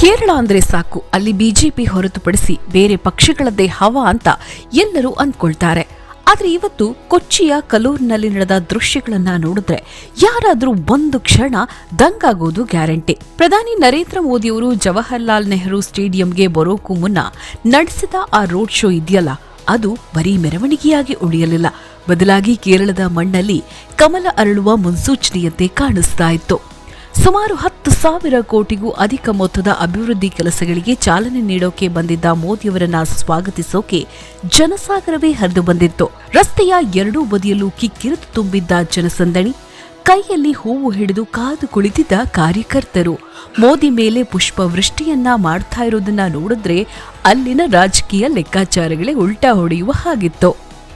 ಕೇರಳ ಅಂದ್ರೆ ಸಾಕು, ಅಲ್ಲಿ ಬಿಜೆಪಿ ಹೊರತುಪಡಿಸಿ ಬೇರೆ ಪಕ್ಷಗಳದ್ದೇ ಹವಾ ಅಂತ ಎಲ್ಲರೂ ಅಂದ್ಕೊಳ್ತಾರೆ. ಆದ್ರೆ ಇವತ್ತು ಕೊಚ್ಚಿಯ ಕಲೂರಿನಲ್ಲಿ ನಡೆದ ದೃಶ್ಯಗಳನ್ನ ನೋಡಿದ್ರೆ ಯಾರಾದ್ರೂ ಒಂದು ಕ್ಷಣ ದಂಗಾಗೋದು ಗ್ಯಾರಂಟಿ. ಪ್ರಧಾನಿ ನರೇಂದ್ರ ಮೋದಿಯವರು ಜವಾಹರ್ಲಾಲ್ ನೆಹರು ಸ್ಟೇಡಿಯಂಗೆ ಬರೋಕ್ಕೂ ಮುನ್ನ ನಡೆಸಿದ ಆ ರೋಡ್ ಶೋ ಇದೆಯಲ್ಲ, ಅದು ಬರೀ ಮೆರವಣಿಗೆಯಾಗಿ ಉಳಿಯಲಿಲ್ಲ. ಬದಲಾಗಿ ಕೇರಳದ ಮಣ್ಣಲ್ಲಿ ಕಮಲ ಅರಳುವ ಮುನ್ಸೂಚನೆಯಂತೆ ಕಾಣಿಸ್ತಾ ಇತ್ತು. ಸುಮಾರು 10,000 ಕೋಟಿಗೂ ಅಧಿಕ ಮೊತ್ತದ ಅಭಿವೃದ್ಧಿ ಕೆಲಸಗಳಿಗೆ ಚಾಲನೆ ನೀಡೋಕೆ ಬಂದಿದ್ದ ಮೋದಿಯವರನ್ನ ಸ್ವಾಗತಿಸೋಕೆ ಜನಸಾಗರವೇ ಹರಿದು ಬಂದಿತ್ತು. ರಸ್ತೆಯ ಎರಡೂ ಬದಿಯಲ್ಲೂ ಕಿಕ್ಕಿರಿದು ತುಂಬಿದ್ದ ಜನಸಂದಣಿ, ಕೈಯಲ್ಲಿ ಹೂವು ಹಿಡಿದು ಕಾದು ಕುಳಿತಿದ್ದ ಕಾರ್ಯಕರ್ತರು, ಮೋದಿ ಮೇಲೆ ಪುಷ್ಪವೃಷ್ಟಿಯನ್ನ ಮಾಡ್ತಾ ಇರೋದನ್ನ ನೋಡಿದ್ರೆ ಅಲ್ಲಿನ ರಾಜಕೀಯ ಲೆಕ್ಕಾಚಾರಗಳೇ ಉಲ್ಟಾ ಹೊಡೆಯುವ ಹಾಗಿತ್ತು.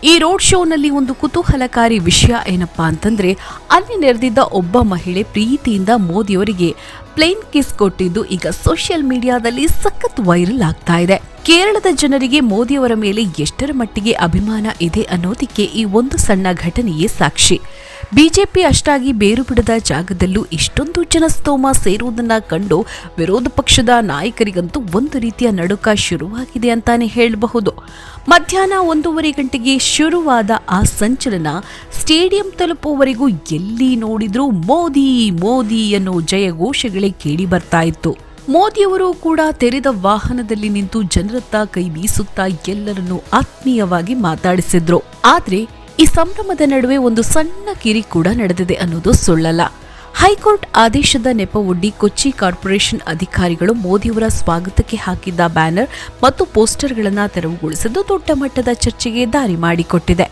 ಈ ರೋಡ್ ಶೋನಲ್ಲಿ ಒಂದು ಕುತೂಹಲಕಾರಿ ವಿಷಯ ಏನಪ್ಪಾ ಅಂತಂದ್ರೆ, ಅಲ್ಲಿ ನೆರೆದಿದ್ದ ಒಬ್ಬ ಮಹಿಳೆ ಪ್ರೀತಿಯಿಂದ ಮೋದಿಯವರಿಗೆ ಪ್ಲೇನ್ ಕಿಸ್ ಕೊಟ್ಟಿದ್ದು ಈಗ ಸೋಷಿಯಲ್ ಮೀಡಿಯಾದಲ್ಲಿ ಸಖತ್ ವೈರಲ್ ಆಗ್ತಾ ಇದೆ. ಕೇರಳದ ಜನರಿಗೆ ಮೋದಿಯವರ ಮೇಲೆ ಎಷ್ಟರ ಮಟ್ಟಿಗೆ ಅಭಿಮಾನ ಇದೆ ಅನ್ನೋದಕ್ಕೆ ಈ ಒಂದು ಸಣ್ಣ ಘಟನೆಯೇ ಸಾಕ್ಷಿ. ಬಿಜೆಪಿ ಅಷ್ಟಾಗಿ ಬೇರು ಬಿಡದ ಜಾಗದಲ್ಲೂ ಇಷ್ಟೊಂದು ಜನಸ್ತೋಮ ಸೇರುವುದನ್ನ ಕಂಡು ವಿರೋಧ ಪಕ್ಷದ ನಾಯಕರಿಗಂತೂ ಒಂದು ರೀತಿಯ ನಡುಕ ಶುರುವಾಗಿದೆ ಅಂತಾನೆ ಹೇಳಬಹುದು. ಮಧ್ಯಾಹ್ನ 1:30 ಗಂಟೆಗೆ ಶುರುವಾದ ಆ ಸಂಚಲನ ಸ್ಟೇಡಿಯಂ ತಲುಪುವವರೆಗೂ ಎಲ್ಲಿ ನೋಡಿದ್ರೂ ಮೋದಿ ಮೋದಿ ಅನ್ನೋ ಜಯಘೋಷಗಳೇ ಕೇಳಿ ಬರ್ತಾ ಇತ್ತು. ಮೋದಿಯವರು ಕೂಡ ತೆರೆದ ವಾಹನದಲ್ಲಿ ನಿಂತು ಜನರತ್ತ ಕೈ ಬೀಸುತ್ತಾ ಎಲ್ಲರನ್ನೂ ಆತ್ಮೀಯವಾಗಿ ಮಾತಾಡಿಸಿದ್ರು. ಆದ್ರೆ ಈ ಸಂಭ್ರಮದ ನಡುವೆ ಒಂದು ಸಣ್ಣ ಕಿರಿ ಕೂಡ ನಡೆದಿದೆ ಅನ್ನೋದು ಸುಳ್ಳಲ್ಲ. ಹೈಕೋರ್ಟ್ ಆದೇಶದ ನೆಪವೊಡ್ಡಿ ಕೊಚ್ಚಿ ಕಾರ್ಪೊರೇಷನ್ ಅಧಿಕಾರಿಗಳು ಮೋದಿಯವರ ಸ್ವಾಗತಕ್ಕೆ ಹಾಕಿದ್ದ ಬ್ಯಾನರ್ ಮತ್ತು ಪೋಸ್ಟರ್ಗಳನ್ನು ತೆರವುಗೊಳಿಸಿದ್ದು ದೊಡ್ಡ ಮಟ್ಟದ ಚರ್ಚೆಗೆ ದಾರಿ ಮಾಡಿಕೊಟ್ಟಿದೆ.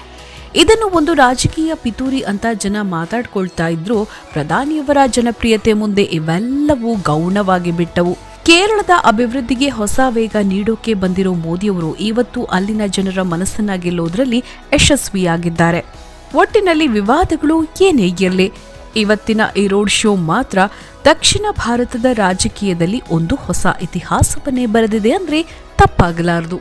ಇದನ್ನು ಒಂದು ರಾಜಕೀಯ ಪಿತೂರಿ ಅಂತ ಜನ ಮಾತಾಡ್ಕೊಳ್ತಾ ಇದ್ರು. ಪ್ರಧಾನಿಯವರ ಜನಪ್ರಿಯತೆ ಮುಂದೆ ಇವೆಲ್ಲವೂ ಗೌಣವಾಗಿ ಬಿಟ್ಟವು. ಕೇರಳದ ಅಭಿವೃದ್ಧಿಗೆ ಹೊಸ ವೇಗ ನೀಡೋಕೆ ಬಂದಿರೋ ಮೋದಿಯವರು ಇವತ್ತು ಅಲ್ಲಿನ ಜನರ ಮನಸ್ಸನ್ನ ಗೆಲ್ಲೋದ್ರಲ್ಲಿ ಯಶಸ್ವಿಯಾಗಿದ್ದಾರೆ. ಒಟ್ಟಿನಲ್ಲಿ ವಿವಾದಗಳು ಏನೇ ಇರಲಿ, ಇವತ್ತಿನ ಈ ರೋಡ್ ಶೋ ಮಾತ್ರ ದಕ್ಷಿಣ ಭಾರತದ ರಾಜಕೀಯದಲ್ಲಿ ಒಂದು ಹೊಸ ಇತಿಹಾಸವನ್ನೇ ಬರೆದಿದೆ ಅಂದ್ರೆ ತಪ್ಪಾಗಲಾರದು.